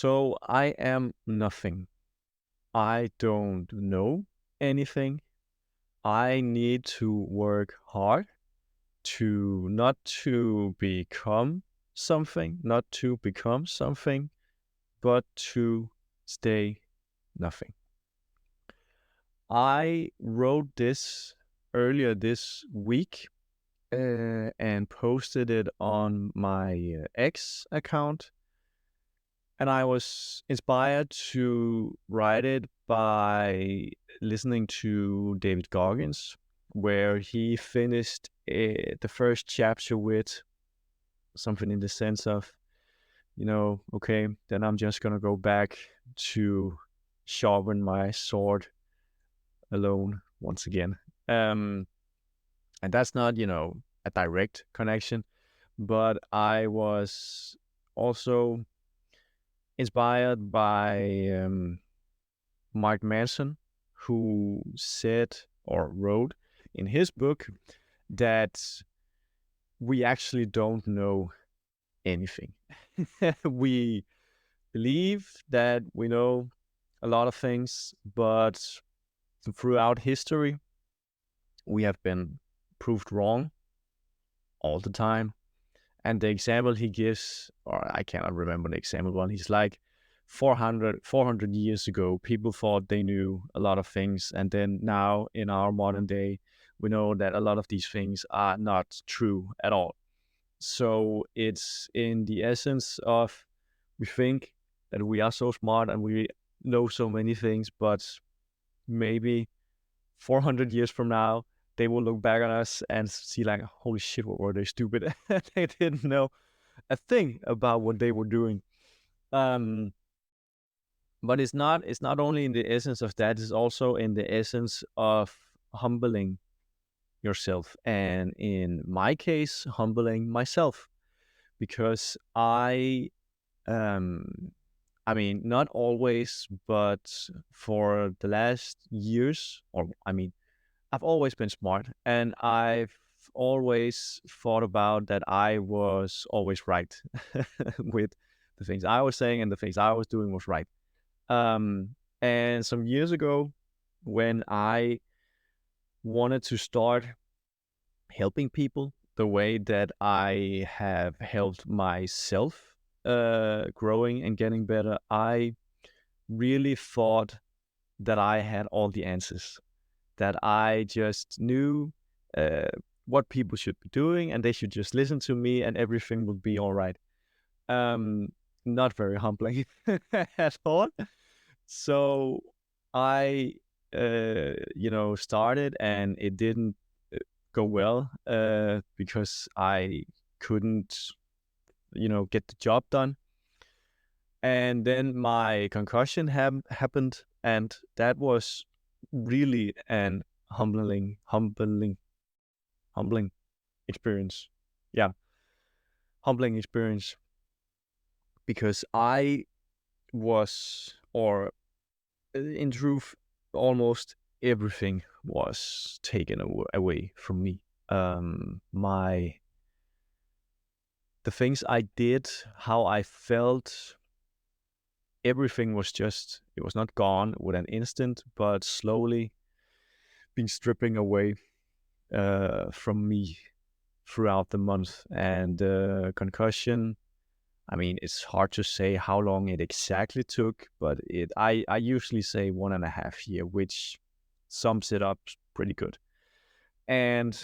So I am nothing. I don't know anything. I need to work hard to not to become something, not to become something, but to stay nothing. I wrote this earlier this week and posted it on my X account. And I was inspired to write it by listening to David Goggins, where he finished the first chapter with something in the sense of, okay, then I'm just going to go back to sharpen my sword alone once again. Um, and that's not, a direct connection, but I was also inspired by Mark Manson, who said or wrote in his book that we actually don't know anything. We believe that we know a lot of things, but throughout history, we have been proved wrong all the time. And the example he gives, or I cannot remember the example one, he's like 400 years ago, people thought they knew a lot of things. And then now in our modern day, we know that a lot of these things are not true at all. So it's in the essence of we think that we are so smart and we know so many things, but maybe 400 years from now, they will look back on us and see like, holy shit, what were they stupid? They didn't know a thing about what they were doing. Um, but it's not only in the essence of that, it's also in the essence of humbling yourself. And in my case, humbling myself because um, I mean, not always, but for the last years, or I mean, I've always been smart and I've always thought about that I was always right with the things I was saying and the things I was doing was right. And some years ago, when I wanted to start helping people the way that I have helped myself growing and getting better, I really thought that I had all the answers, that I just knew uh, what people should be doing and they should just listen to me and everything will be all right. Um, Not very humbling at all. So I, started and it didn't go well because I couldn't, get the job done. And then my concussion happened, and that was really an humbling experience. Yeah, humbling experience because I was, or in truth, almost everything was taken away from me. My the things I did, how I felt, everything was just, it was not gone with an instant, but slowly being stripping away from me throughout the month. And concussion, I mean, it's hard to say how long it exactly took, but I usually say 1.5 years, which sums it up pretty good. And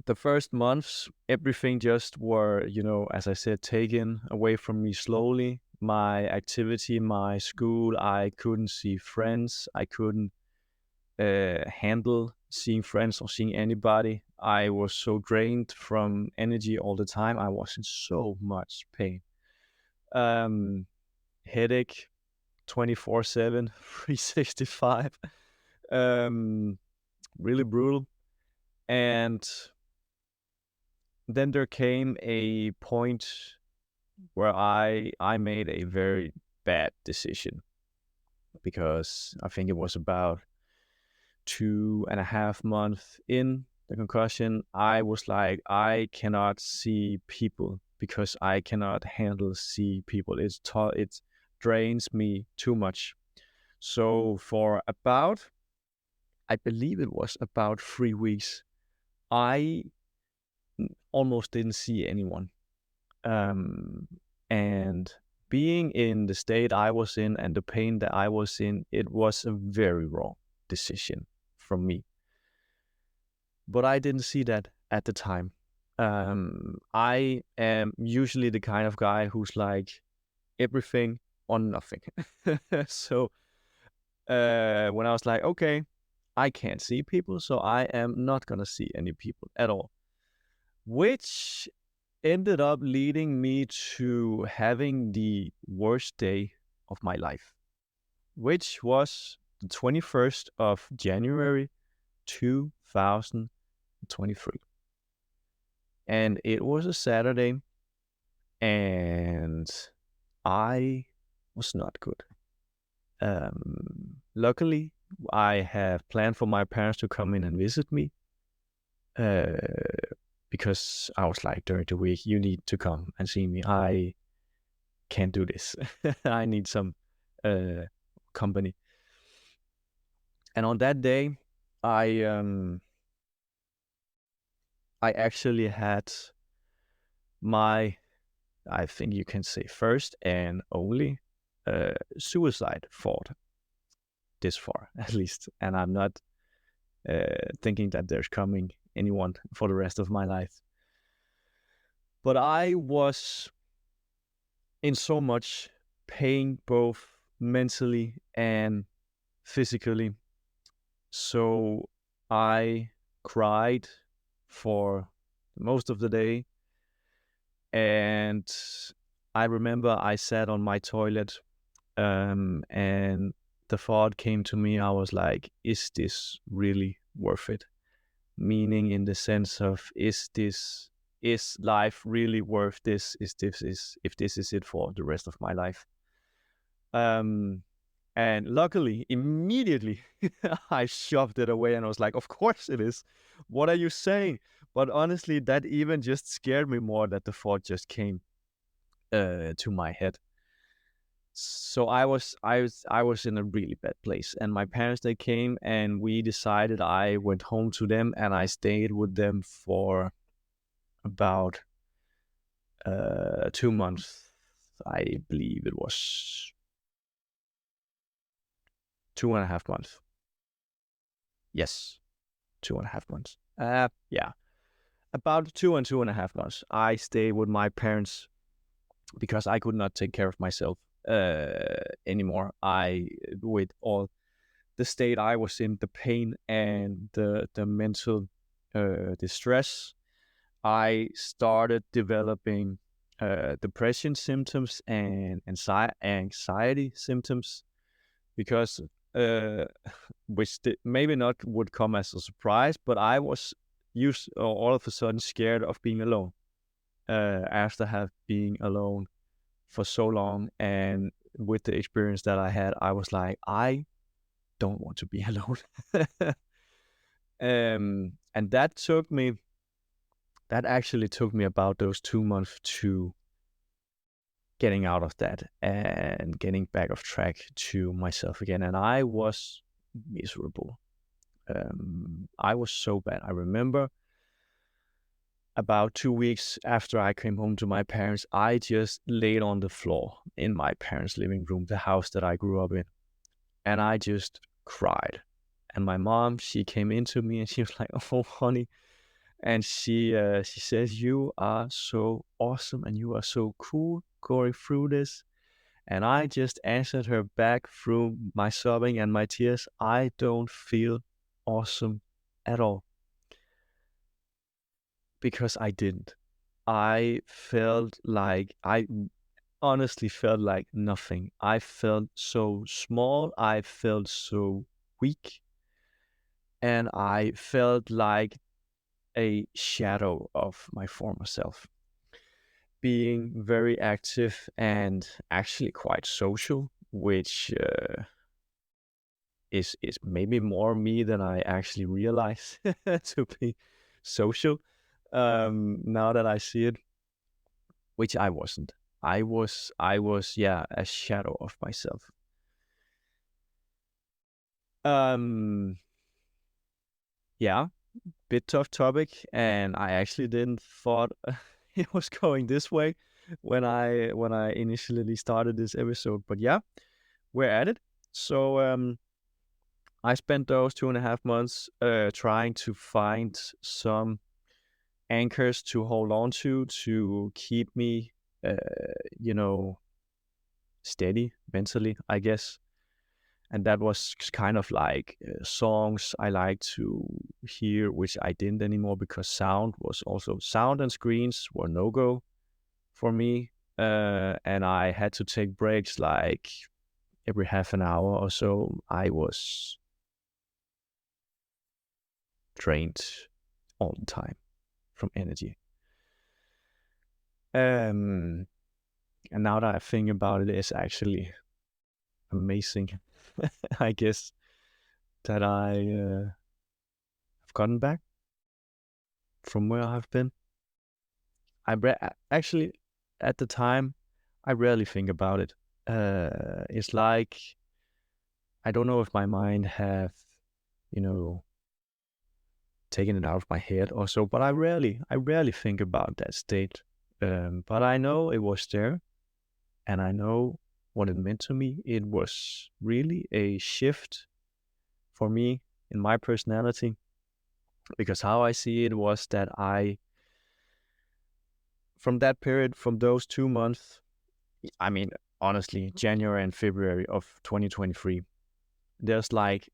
the first months, everything just were, as I said, taken away from me slowly. My activity, my school, I couldn't see friends. I couldn't handle seeing friends or seeing anybody. I was so drained from energy all the time. I was in so much pain. Um, Headache 24/7, 365. Um, really brutal. And then there came a point where I made a very bad decision because I think it was about 2.5 months in the concussion. I was like, I cannot see people because I cannot handle see people. It drains me too much. So for about, I believe it was about 3 weeks, I almost didn't see anyone. And being in the state I was in and the pain that I was in, it was a very wrong decision from me. But I didn't see that at the time. I am usually the kind of guy who's like everything or nothing. So when I was like, okay, I can't see people, so I am not gonna see any people at all, which ended up leading me to having the worst day of my life, which was the 21st of January 2023. And it was a Saturday, and I was not good. Luckily, I have planned for my parents to come in and visit me, because I was like, during the week, you need to come and see me. I can't do this. I need some company. And on that day, I actually had my, I think you can say, first and only suicide thought this far, at least. And I'm not thinking that there's coming anyone for the rest of my life. But I was in so much pain, both mentally and physically. So I cried for most of the day. And I remember I sat on my toilet, and the thought came to me. I was like, is this really worth it? Meaning in the sense of, is life really worth this? If this is it for the rest of my life? And luckily, immediately, I shoved it away and I was like, of course it is. What are you saying? But honestly, that even just scared me more that the thought just came to my head. So I was in a really bad place. And my parents, they came and we decided, I went home to them and I stayed with them for about 2 months. I believe it was 2.5 months. Yes, 2.5 months. Yeah, about 2.5 months. I stayed with my parents because I could not take care of myself anymore. With all the state I was in, the pain and the mental distress, I started developing depression symptoms and anxiety symptoms, because which maybe not would come as a surprise, but I was all of a sudden scared of being alone, after have been alone for so long. And with the experience that I had, I was like, I don't want to be alone. And that actually took me about those 2 months to getting out of that and getting back off track to myself again. And I was miserable. I was so bad. I remember about 2 weeks after I came home to my parents, I just laid on the floor in my parents' living room, the house that I grew up in, and I just cried. And my mom, she came into me and she was like, "Oh, honey," and she says, "You are so awesome and you are so cool going through this." And I just answered her back through my sobbing and my tears, "I don't feel awesome at all." Because I didn't. I honestly felt like nothing. I felt so small. I felt so weak. And I felt like a shadow of my former self. Being very active and actually quite social, which is maybe more me than I actually realize to be social, now that I see it. which I wasn't. I was, yeah, a shadow of myself. Yeah, bit tough topic, and I actually didn't thought it was going this way when I initially started this episode. But yeah, we're at it. So I spent those 2.5 months trying to find some anchors to hold on to keep me, uh, you know, steady mentally, I guess. And that was kind of like songs I like to hear, which I didn't anymore because sound and screens were no go for me. And I had to take breaks like every half an hour or so. I was drained all the time from energy. And now that I think about it, it's actually amazing, I guess, that I have gotten back from where I've been. Actually, at the time, I rarely think about it. It's like I don't know if my mind have, you know, taken it out of my head or so, but I rarely think about that state. But I know it was there, and I know what it meant to me. It was really a shift for me in my personality, because how I see it was that from that period, from those 2 months, I mean, honestly, January and February of 2023,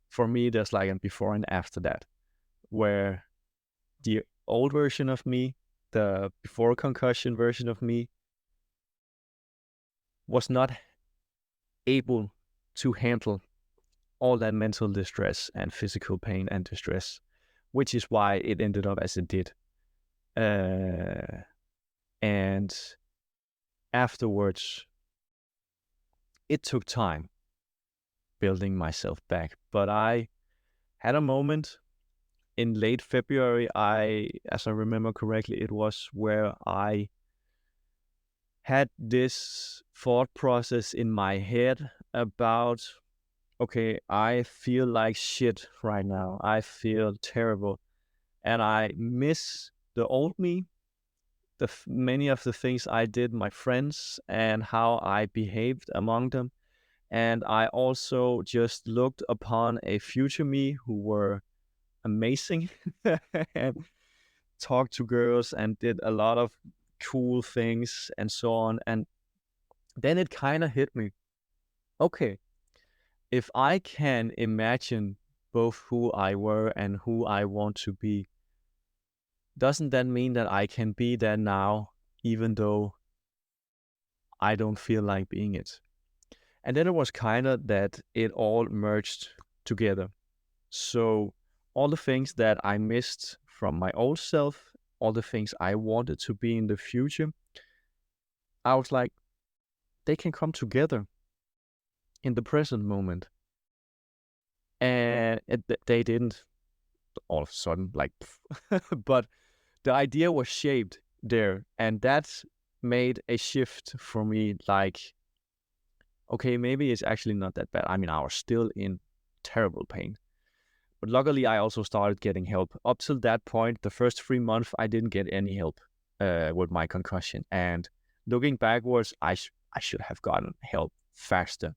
for me, there's like a before and after that, where the old version of me, the before concussion version of me, was not able to handle all that mental distress and physical pain and distress, which is why it ended up as it did. And afterwards, it took time building myself back. But I had a moment in late February, as I remember correctly, it was where I had this thought process in my head about, okay, I feel like shit right now. I feel terrible. And I miss the old me, many of the things I did, my friends, and how I behaved among them. And I also just looked upon a future me who were amazing and talked to girls and did a lot of cool things and so on. And then it kind of hit me. Okay, if I can imagine both who I were and who I want to be, doesn't that mean that I can be there now, even though I don't feel like being it? And then it was kind of that it all merged together. So all the things that I missed from my old self, all the things I wanted to be in the future, I was like, they can come together in the present moment. And they didn't all of a sudden, like, but the idea was shaped there. And that made a shift for me, like, okay, maybe it's actually not that bad. I mean, I was still in terrible pain. But luckily, I also started getting help. Up till that point, the first 3 months, I didn't get any help with my concussion. And looking backwards, I should have gotten help faster.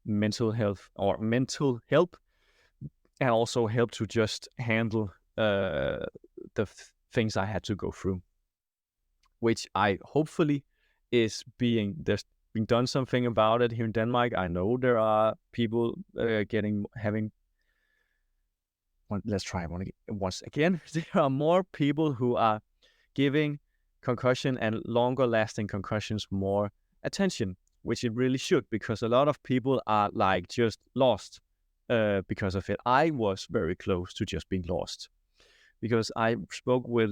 Mental health or mental help, and also help to just handle the things I had to go through, which I hopefully there's being done something about it here in Denmark. I know there are people having. Let's try once again. There are more people who are giving concussion and longer lasting concussions more attention, which it really should, because a lot of people are like just lost because of it. I was very close to just being lost, because I spoke with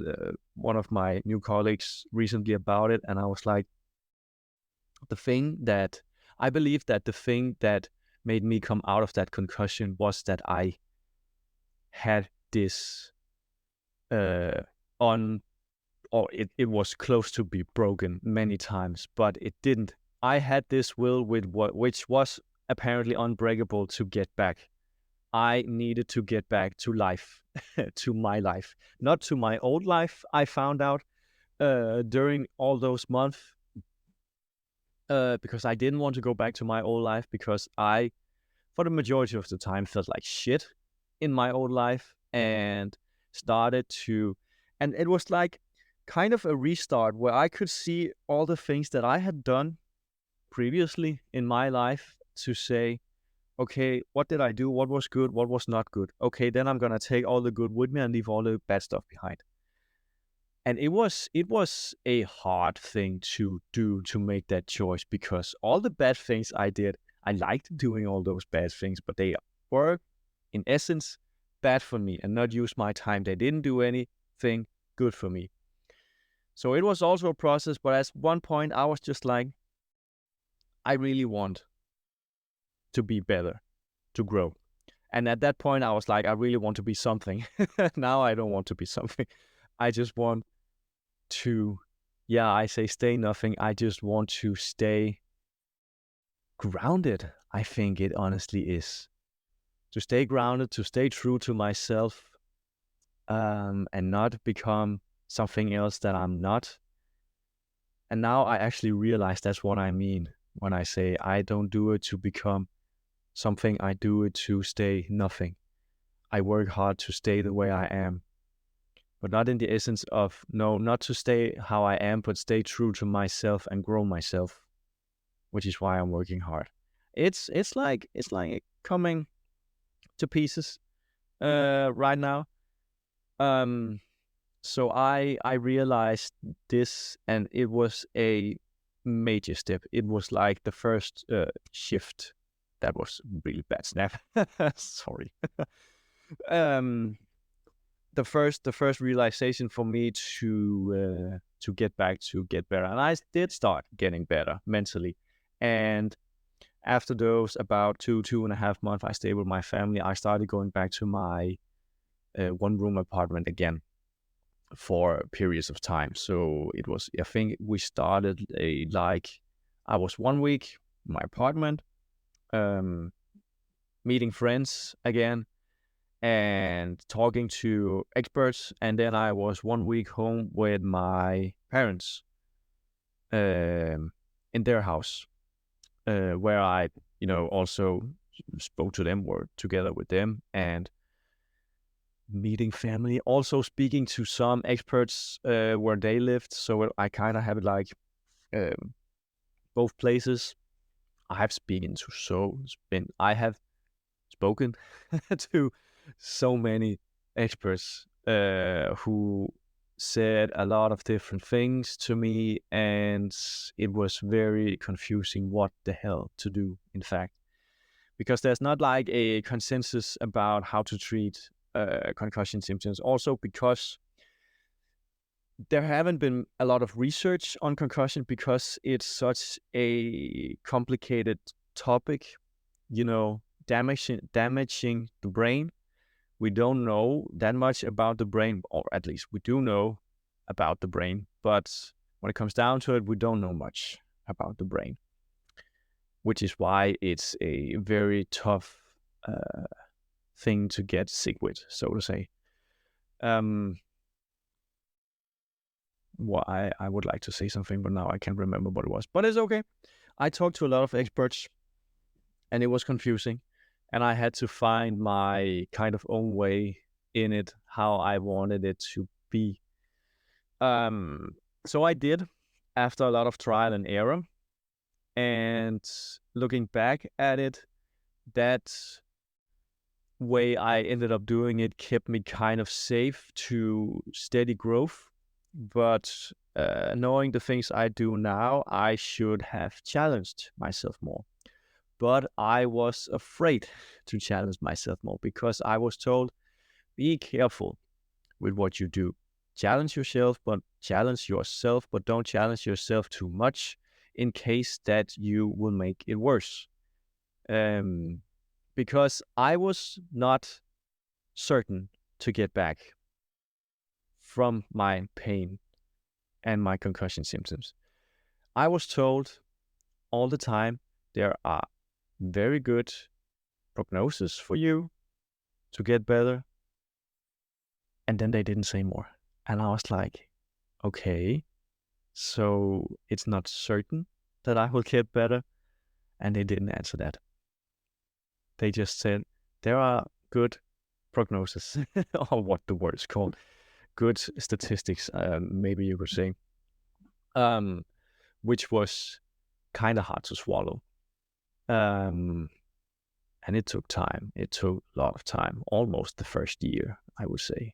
one of my new colleagues recently about it, and I was like, I believe that the thing that made me come out of that concussion was that I had this or it was close to be broken many times, but it didn't. I had this will which was apparently unbreakable to get back. I needed to get back to life, to my life, not to my old life. I found out during all those months because I didn't want to go back to my old life because I, for the majority of the time, felt like shit in my old life and started to, and it was like kind of a restart where I could see all the things that I had done previously in my life to say, okay, what did I do? What was good? What was not good? Okay, then I'm gonna take all the good with me and leave all the bad stuff behind. And it was a hard thing to do, to make that choice, because all the bad things I did, I liked doing all those bad things, but they were in essence bad for me and not use my time. They didn't do anything good for me. So it was also a process, but at one point I was just like, I really want to be better, to grow. And at that point I was like, I really want to be something. Now I don't want to be something. I just want to, yeah, I say stay nothing. I just want to stay grounded. I think it honestly is. To stay grounded, to stay true to myself, and not become something else that I'm not. And now I actually realize that's what I mean when I say I don't do it to become something, I do it to stay nothing. I work hard to stay the way I am, but not in the essence of, no, not to stay how I am, but stay true to myself and grow myself, which is why I'm working hard. It's like coming to pieces right now. So I realized this, and it was a major step. It was like the first shift. That was really bad snap. Sorry. um, the first realization for me to get back to get better, and I did start getting better mentally. And after those about 2.5 months I stayed with my family, I started going back to my one room apartment again for periods of time. So it was, I think we started I was 1 week in my apartment, um, meeting friends again and talking to experts. And then I was 1 week home with my parents in their house, where I, also spoke to them, worked together with them, and meeting family, also speaking to some experts where they lived. So I kind of have it like both places. I have I have spoken to so many experts who said a lot of different things to me, and it was very confusing what the hell to do, in fact, because there's not like a consensus about how to treat concussion symptoms. Also because there haven't been a lot of research on concussion, because it's such a complicated topic, damaging the brain. We don't know that much about the brain, or at least we do know about the brain, but when it comes down to it, we don't know much about the brain, which is why it's a very tough thing to get sick with, so to say. Well, I would like to say something, but now I can't remember what it was. But it's okay. I talked to a lot of experts, and it was confusing, and I had to find my kind of own way in it, how I wanted it to be. So I did, after a lot of trial and error, and looking back at it, that way I ended up doing it kept me kind of safe to steady growth. But knowing the things I do now, I should have challenged myself more. But I was afraid to challenge myself more, because I was told, be careful with what you do. Challenge yourself, but don't challenge yourself too much, in case that you will make it worse. Because I was not certain to get back from my pain and my concussion symptoms. I was told all the time there are very good prognosis for you to get better. And then they didn't say more. And I was like, okay, so it's not certain that I will get better. And they didn't answer that. They just said there are good prognosis, or what the word is called, good statistics, maybe you could say, which was kind of hard to swallow. And it took time. It took a lot of time, almost the first year, I would say.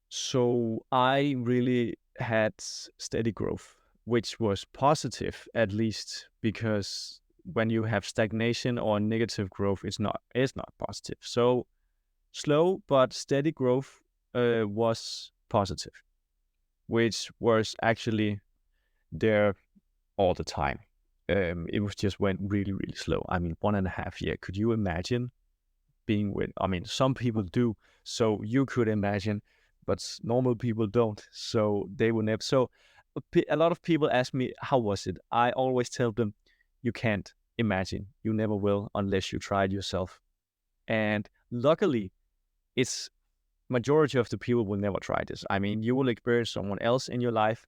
So I really had steady growth, which was positive, at least, because when you have stagnation or negative growth, it's not positive. So slow but steady growth was positive, which was actually there all the time. It was just went really, really slow. I mean, 1.5 years. Could you imagine being with? I mean, some people do, so you could imagine, but normal people don't. So they will never. So a lot of people ask me, how was it? I always tell them, you can't imagine. You never will unless you try it yourself. And luckily, it's majority of the people will never try this. I mean, you will experience someone else in your life,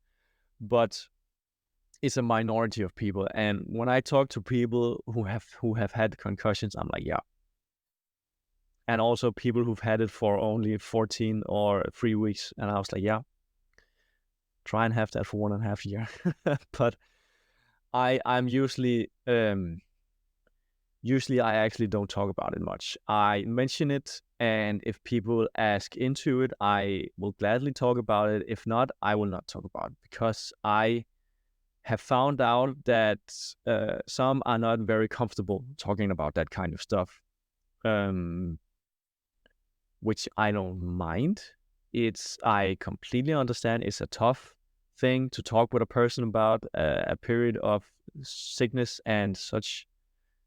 but it's a minority of people. And when I talk to people who have had concussions, I'm like, yeah. And also people who've had it for only 14 or 3 weeks. And I was like, yeah, try and have that for 1.5 years. But I'm usually I actually don't talk about it much. I mention it, and if people ask into it, I will gladly talk about it. If not, I will not talk about it, because I have found out that some are not very comfortable talking about that kind of stuff, which I don't mind. I completely understand it's a tough thing to talk with a person about, a period of sickness and such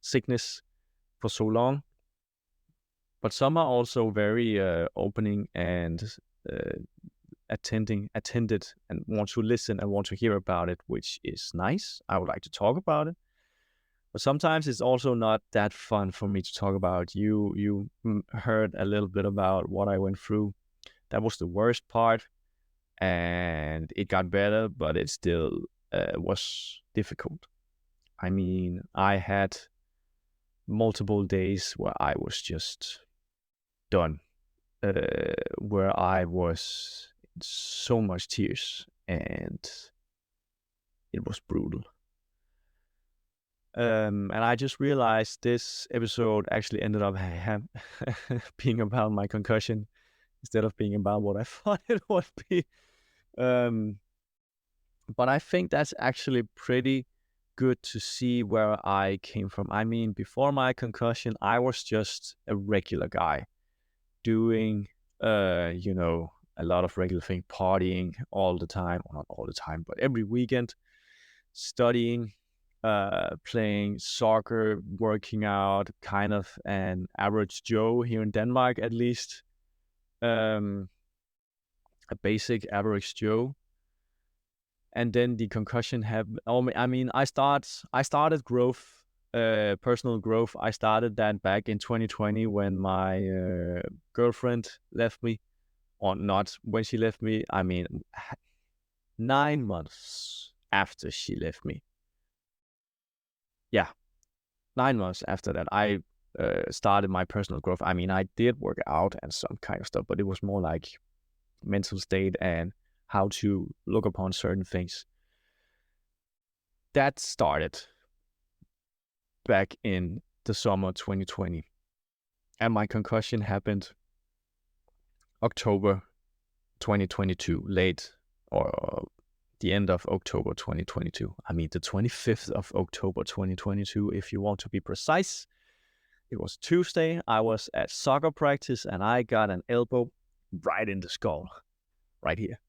sickness for so long. But some are also very opening and attended and want to listen and want to hear about it, which is nice. I would like to talk about it. But sometimes it's also not that fun for me to talk about. You heard a little bit about what I went through. That was the worst part, and it got better, but it still was difficult. I mean, I had multiple days where I was just done, where I was in so much tears, and it was brutal. And I just realized this episode actually ended up being about my concussion instead of being about what I thought it would be. But I think that's actually pretty good to see where I came from. I mean, before my concussion, I was just a regular guy doing, a lot of regular thing, partying all the time, or not all the time, but every weekend, studying, playing soccer, working out, kind of an average Joe here in Denmark, at least, a basic average Joe. And then the concussion happened. I mean, I started growth, personal growth. I started that back in 2020 when my girlfriend left me, or not when she left me. I mean, 9 months after she left me. Yeah, 9 months after that, I started my personal growth. I mean, I did work out and some kind of stuff, but it was more like mental state and how to look upon certain things. That started back in the summer 2020. And my concussion happened October 2022, late, or the end of October 2022. I mean, the 25th of October 2022, if you want to be precise. It was Tuesday. I was at soccer practice and I got an elbow right in the skull, right here.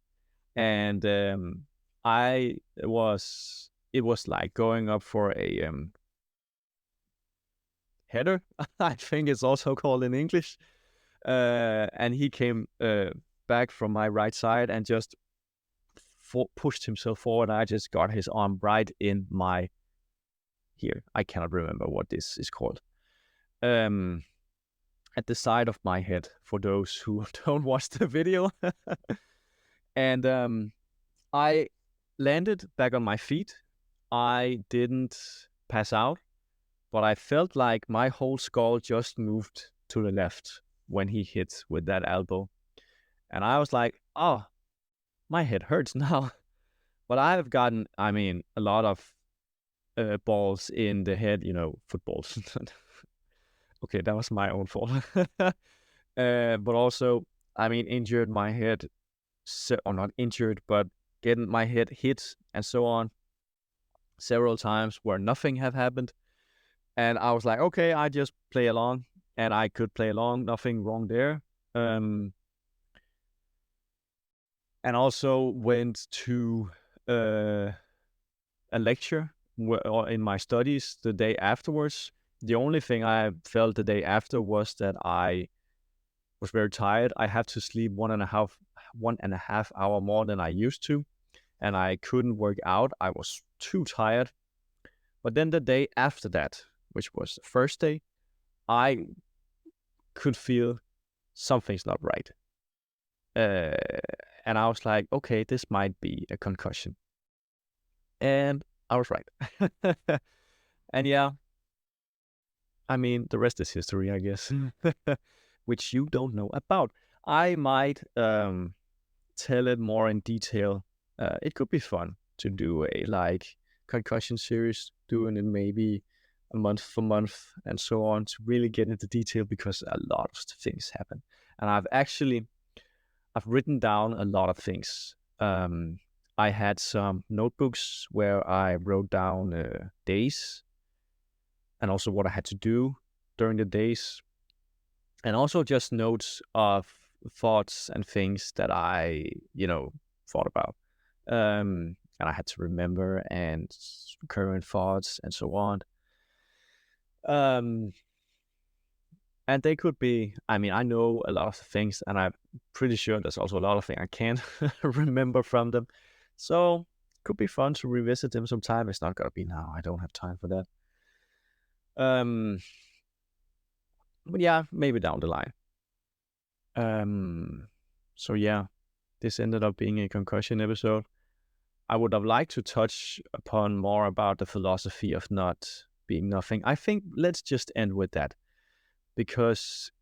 And it was like going up for a header, I think it's also called in English. And he came back from my right side and just pushed himself forward. I just got his arm right in my here. I cannot remember what this is called. At the side of my head, for those who don't watch the video. And I landed back on my feet. I didn't pass out, but I felt like my whole skull just moved to the left when he hit with that elbow. And I was like, oh, my head hurts now. But I have gotten, a lot of balls in the head, footballs. Okay, that was my own fault. But also, injured my head, or not injured, but getting my head hit and so on several times where nothing have happened. And I was like, okay, I just play along. And I could play along, nothing wrong there. And also went to a lecture or in my studies the day afterwards. The only thing I felt the day after was that I was very tired. I had to sleep 1.5 hour more than I used to, and I couldn't work out. I was too tired. But then the day after that, which was the first day, I could feel something's not right. And I was like, okay, this might be a concussion. And I was right. And yeah, the rest is history, I guess, which you don't know about. I might tell it more in detail. It could be fun to do a concussion series, doing it maybe a month for month and so on, to really get into detail, because a lot of things happen. And I've written down a lot of things. I had some notebooks where I wrote down days and also what I had to do during the days, and also just notes of thoughts and things that I, thought about. And I had to remember, and current thoughts and so on. And they could be, I know a lot of things, and I'm pretty sure there's also a lot of things I can't remember from them. So it could be fun to revisit them sometime. It's not going to be now. I don't have time for that. But yeah, maybe down the line. So yeah, this ended up being a concussion episode. I would have liked to touch upon more about the philosophy of not being nothing. I think let's just end with that, because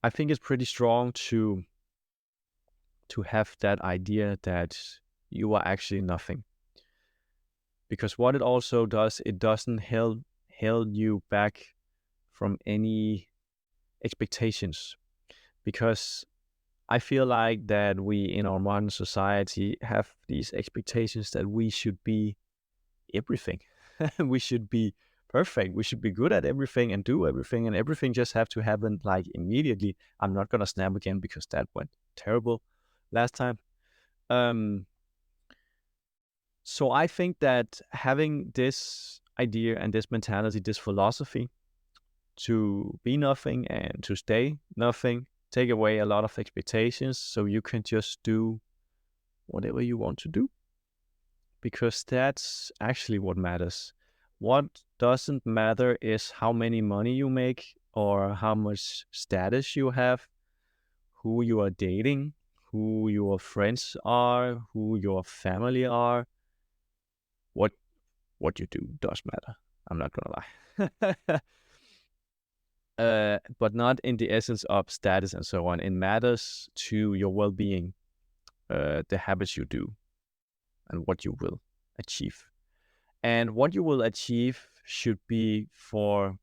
I think it's pretty strong to have that idea that you are actually nothing. Because what it also does, it doesn't hold you back from any expectations. Because I feel like that we in our modern society have these expectations that we should be everything. We should be perfect. We should be good at everything and do everything, and everything just have to happen like immediately. I'm not gonna snap again because that went terrible last time. So I think that having this idea and this mentality, this philosophy to be nothing and to stay nothing, take away a lot of expectations, so you can just do whatever you want to do. Because that's actually what matters. What doesn't matter is how many money you make, or how much status you have, who you are dating, who your friends are, who your family are. What you do does matter. I'm not gonna lie. But not in the essence of status and so on. It matters to your well-being, the habits you do, and what you will achieve. And what you will achieve should be for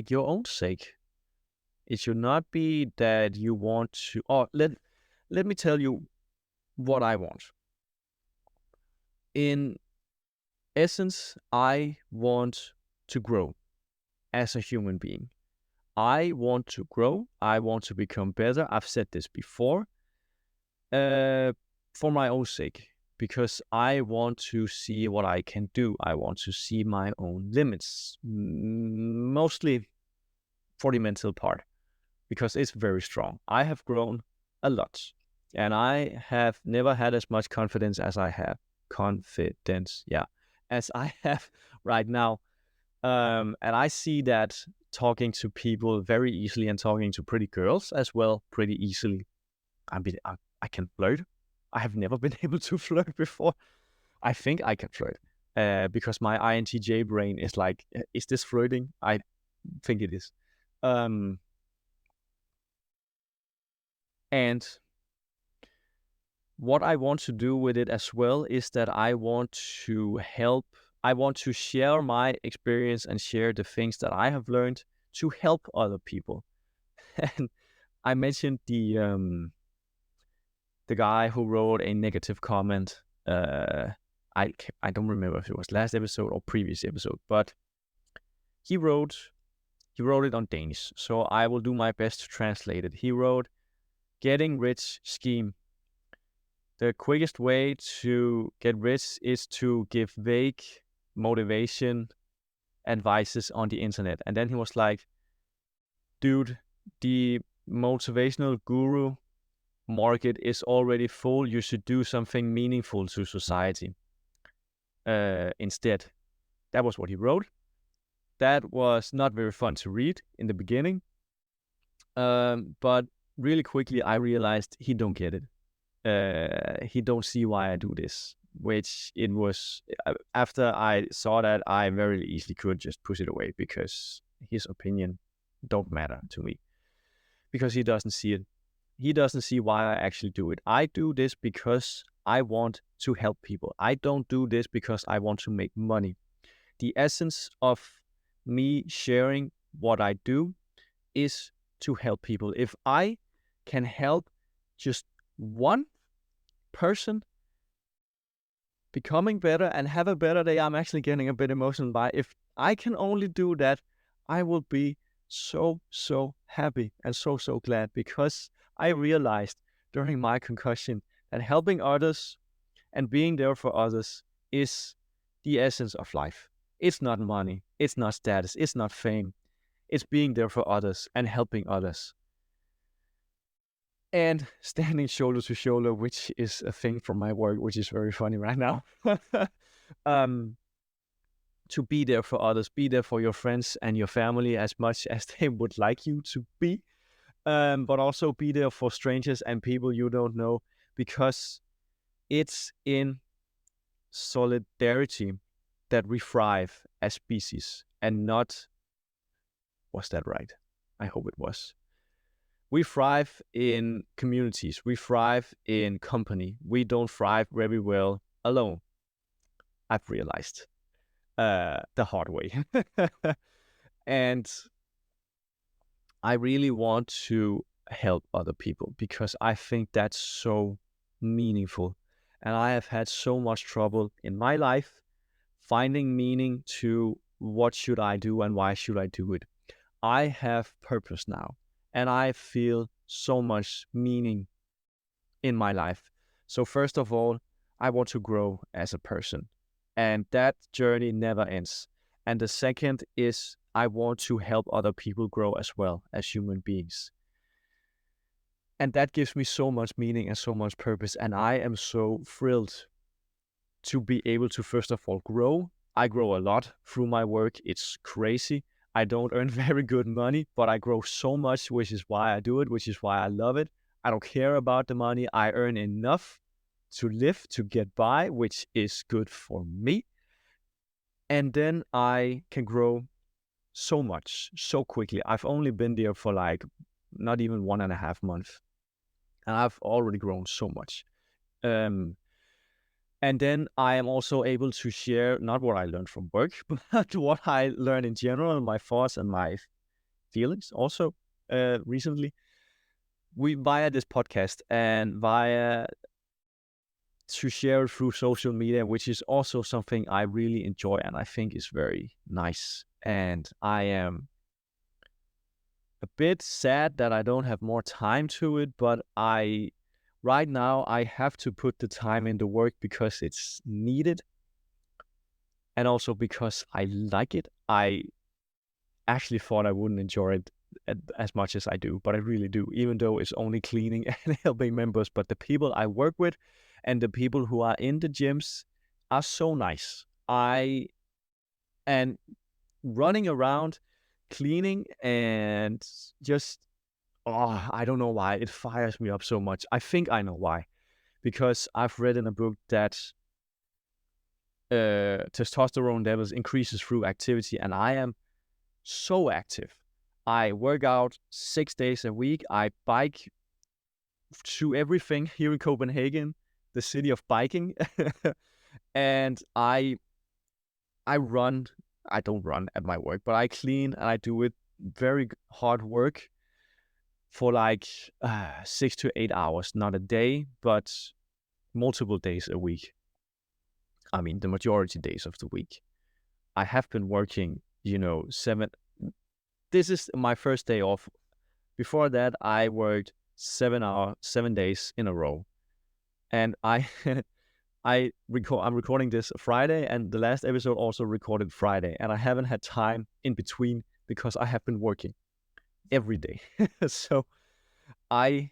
your own sake. It should not be that you want to, let me tell you what I want. In essence, I want to grow as a human being. I want to grow. I want to become better. I've said this before. For my own sake, because I want to see what I can do. I want to see my own limits. Mostly for the mental part, because it's very strong. I have grown a lot, and I have never had as much confidence as I have. As I have right now. And I see that talking to people very easily and talking to pretty girls as well pretty easily. I can flirt. I have never been able to flirt before. I think I can flirt because my INTJ brain is like, is this flirting? I think it is. And what I want to do with it as well is that I want to share my experience and share the things that I have learned to help other people. And I mentioned the guy who wrote a negative comment. I don't remember if it was last episode or previous episode, but he wrote it on Danish. So I will do my best to translate it. He wrote, "Getting rich scheme. The quickest way to get rich is to give vague motivation advices on the internet." And then he was like, "Dude, the motivational guru market is already full. You should do something meaningful to society instead." That was what he wrote. That was not very fun to read in the beginning. But really quickly, I realized he don't get it. He don't see why I do this, which it was after I saw that, I very easily could just push it away because his opinion don't matter to me, because he doesn't see it. He doesn't see why I actually do it. I do this because I want to help people. I don't do this because I want to make money. The essence of me sharing what I do is to help people. If I can help just one person becoming better and have a better day, I'm actually getting a bit emotional by. If I can only do that, I will be so happy and so glad, because I realized during my concussion that helping others and being there for others is the essence of life. It's not money, it's not status, it's not fame. It's being there for others and helping others. And standing shoulder to shoulder, which is a thing from my work, which is very funny right now. To be there for others, be there for your friends and your family as much as they would like you to be. But also be there for strangers and people you don't know, because it's in solidarity that we thrive as species, and not, was that right? I hope it was. We thrive in communities. We thrive in company. We don't thrive very well alone. I've realized the hard way. And I really want to help other people because I think that's so meaningful. And I have had so much trouble in my life finding meaning to what should I do and why should I do it. I have purpose now, and I feel so much meaning in my life. So first of all, I want to grow as a person, and that journey never ends. And the second is I want to help other people grow as well as human beings. And that gives me so much meaning and so much purpose. And I am so thrilled to be able to, first of all, grow. I grow a lot through my work. It's crazy. I don't earn very good money, but I grow so much, which is why I do it, which is why I love it. I don't care about the money. I earn enough to live, to get by, which is good for me. And then I can grow so much, so quickly. I've only been there for like not even 1.5 months. And I've already grown so much. And then I am also able to share not what I learned from work, but what I learned in general, my thoughts and my feelings also recently, via this podcast and via to share it through social media, which is also something I really enjoy and I think is very nice. And I am a bit sad that I don't have more time to it, but right now I have to put the time into work because it's needed. And also because I like it. I actually thought I wouldn't enjoy it as much as I do, but I really do, even though it's only cleaning and helping members. But the people I work with and the people who are in the gyms are so nice. And running around, cleaning, and just, I don't know why. It fires me up so much. I think I know why. Because I've read in a book that testosterone levels increases through activity, and I am so active. I work out 6 days a week. I bike to everything here in Copenhagen, the city of biking. And I run. I don't run at my work, but I clean and I do it very hard work for like 6 to 8 hours, not a day, but multiple days a week. I mean, the majority days of the week. I have been working, 7. This is my first day off. Before that, I worked 7 days in a row. And I'm recording this Friday, and the last episode also recorded Friday. And I haven't had time in between because I have been working every day. So I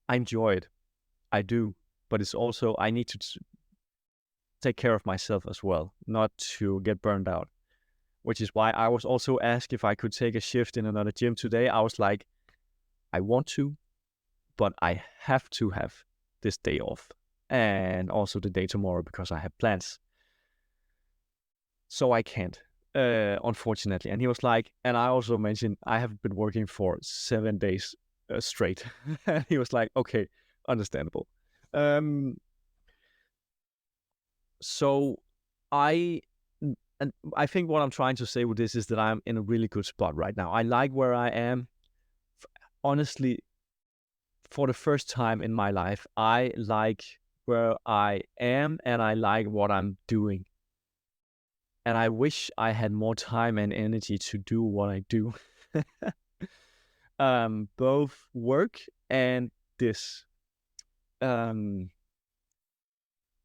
enjoy it. I do. But it's also, I need to take care of myself as well, not to get burned out. Which is why I was also asked if I could take a shift in another gym today. I was like, I want to, but I have to have this day off. And also the day tomorrow because I have plans. So I can't, unfortunately. And he was like, and I also mentioned I have been working for 7 days straight. And he was like, okay, understandable. So I think what I'm trying to say with this is that I'm in a really good spot right now. I like where I am. Honestly, for the first time in my life, I like where I am and I like what I'm doing. And I wish I had more time and energy to do what I do. Both work and this. And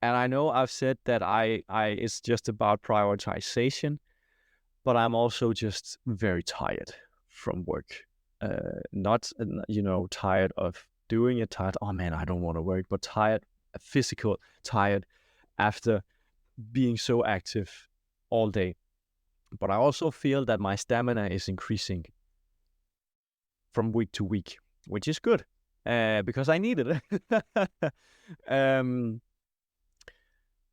I know I've said that it's just about prioritization, but I'm also just very tired from work. Not, tired of doing it, tired, oh man, I don't want to work, but tired, physical, tired after being so active all day. But I also feel that my stamina is increasing from week to week, which is good because I need it.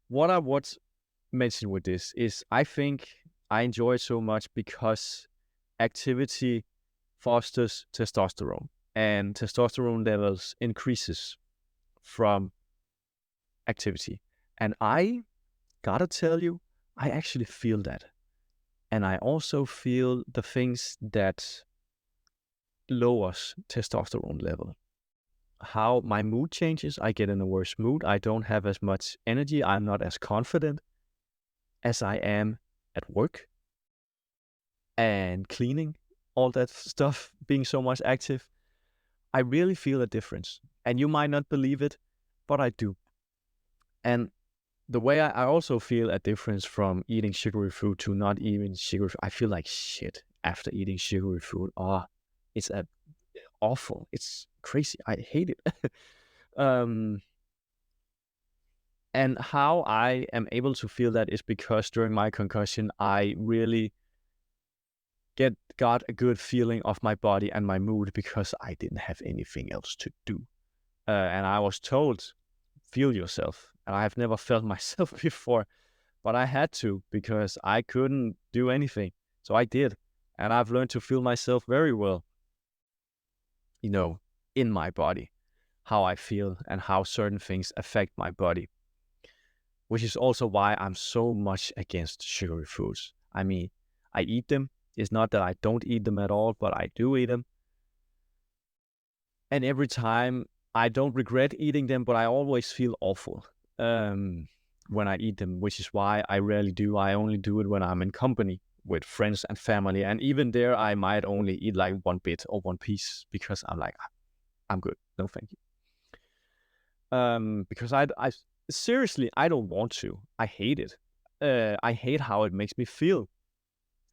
What I would mention with this is I think I enjoy it so much because activity fosters testosterone, and testosterone levels increases from activity. And I gotta tell you, I actually feel that. And I also feel the things that lowers testosterone level. How my mood changes, I get in a worse mood. I don't have as much energy. I'm not as confident as I am at work and cleaning, all that stuff, being so much active. I really feel a difference. And you might not believe it, but I do. And the way I also feel a difference from eating sugary food to not eating sugary food. I feel like shit after eating sugary food. It's awful. It's crazy. I hate it. And how I am able to feel that is because during my concussion, I really got a good feeling of my body and my mood because I didn't have anything else to do. And I was told, feel yourself. And I have never felt myself before, but I had to because I couldn't do anything. So I did. And I've learned to feel myself very well, in my body, how I feel and how certain things affect my body, which is also why I'm so much against sugary foods. I mean, I eat them. It's not that I don't eat them at all, but I do eat them. And every time I don't regret eating them, but I always feel awful when I eat them, which is why I rarely do. I only do it when I'm in company with friends and family. And even there, I might only eat like one bit or one piece because I'm like, I'm good. No, thank you. Because I seriously, I don't want to. I hate it. I hate how it makes me feel.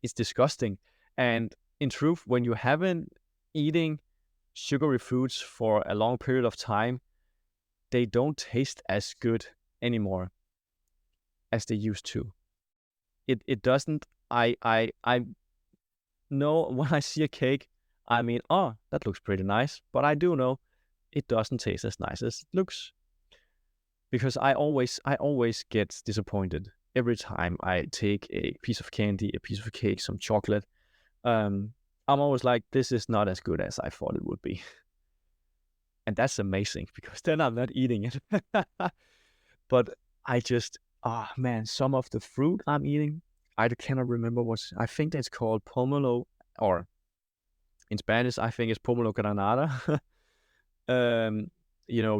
It's disgusting. And in truth, when you haven't eating sugary foods for a long period of time, they don't taste as good anymore as they used to. It doesn't. I know when I see a cake, I mean, oh, that looks pretty nice, but I do know it doesn't taste as nice as it looks, because I always get disappointed every time I take a piece of candy, a piece of cake, some chocolate. I'm always like, this is not as good as I thought it would be. And that's amazing, because then I'm not eating it. But I just, man, some of the fruit I'm eating, I cannot remember I think it's called pomelo, or in Spanish, I think it's pomelo granada.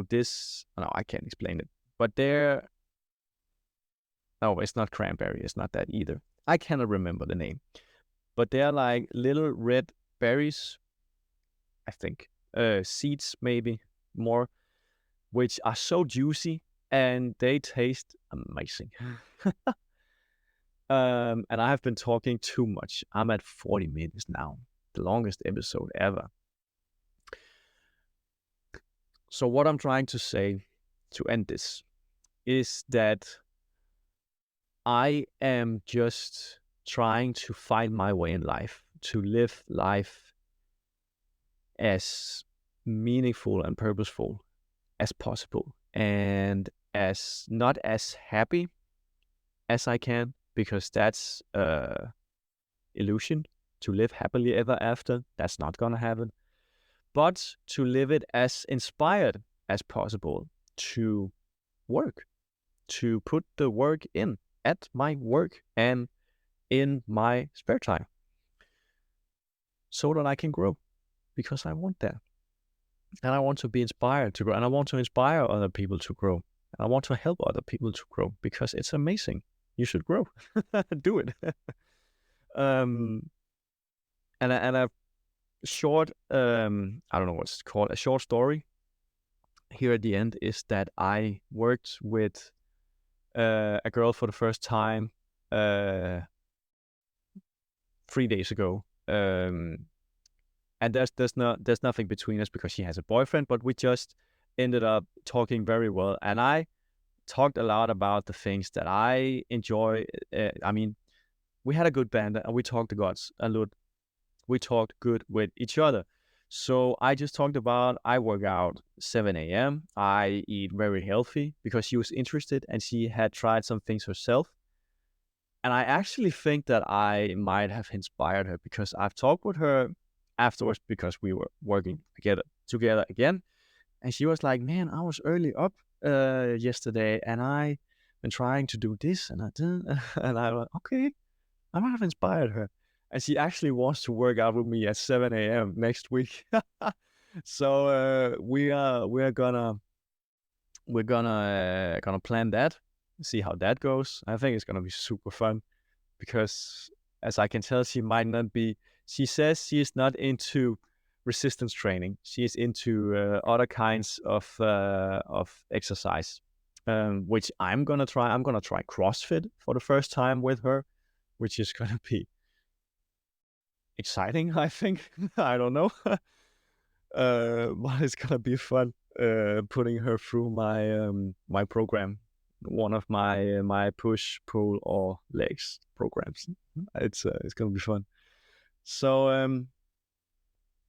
This, no, I can't explain it, but no, it's not cranberry. It's not that either. I cannot remember the name, but they're like little red berries, I think, seeds maybe more, which are so juicy and they taste amazing. And I have been talking too much. I'm at 40 minutes now, the longest episode ever. So what I'm trying to say to end this is that I am just trying to find my way in life, to live life as meaningful and purposeful as possible, and as not as happy as I can, because that's illusion. To live happily ever after, that's not gonna happen. But to live it as inspired as possible, to work, to put the work in at my work and in my spare time, so that I can grow, because I want that. And I want to be inspired to grow, and I want to inspire other people to grow. And I want to help other people to grow, because it's amazing. You should grow. Do it. And a short, I don't know what's called, a short story here at the end is that I worked with a girl for the first time 3 days ago. And there's nothing between us, because she has a boyfriend, but we just ended up talking very well. And I talked a lot about the things that I enjoy. I mean, we had a good band, and we talked the gods a lot. We talked good with each other. So I just talked about, I work out 7 a.m. I eat very healthy, because she was interested and she had tried some things herself. And I actually think that I might have inspired her, because I've talked with her afterwards, because we were working together again. And she was like, man, I was early up yesterday, and I've been trying to do this, and I didn't. And I was okay, I might have inspired her. And she actually wants to work out with me at 7 a.m. next week. So we're gonna plan that, see how that goes. I think it's gonna be super fun, because as I can tell, she might not be. She says she is not into resistance training. She is into other kinds of exercise, which I'm gonna try. I'm gonna try CrossFit for the first time with her, which is gonna be exciting, I think. I don't know. But it's gonna be fun putting her through my program, one of my push, pull, or legs programs. It's gonna be fun. So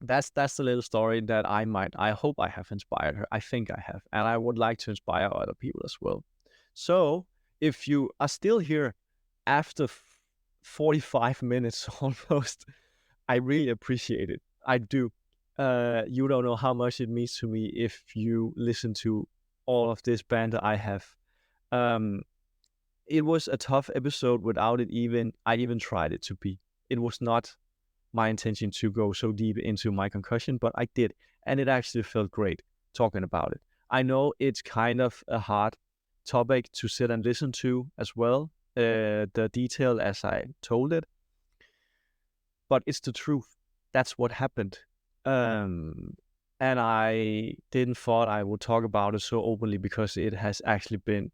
that's the little story that I hope I have inspired her. I think I have, and I would like to inspire other people as well. So if you are still here after 45 minutes almost, I really appreciate it. I do. You don't know how much it means to me if you listen to all of this banter I have. It was a tough episode without it I even tried it to be. It was not my intention to go so deep into my concussion, but I did. And it actually felt great talking about it. I know it's kind of a hard topic to sit and listen to as well, the detail as I told it. But it's the truth. That's what happened. And I didn't thought I would talk about it so openly, because it has actually been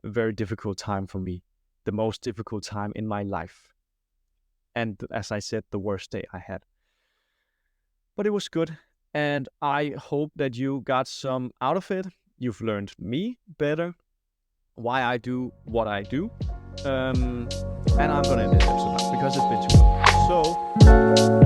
a very difficult time for me. The most difficult time in my life. And as I said, the worst day I had. but it was good. And I hope that you got some out of it. You've learned me better, why I do what I do. And I'm gonna end this episode now because it's been too long. So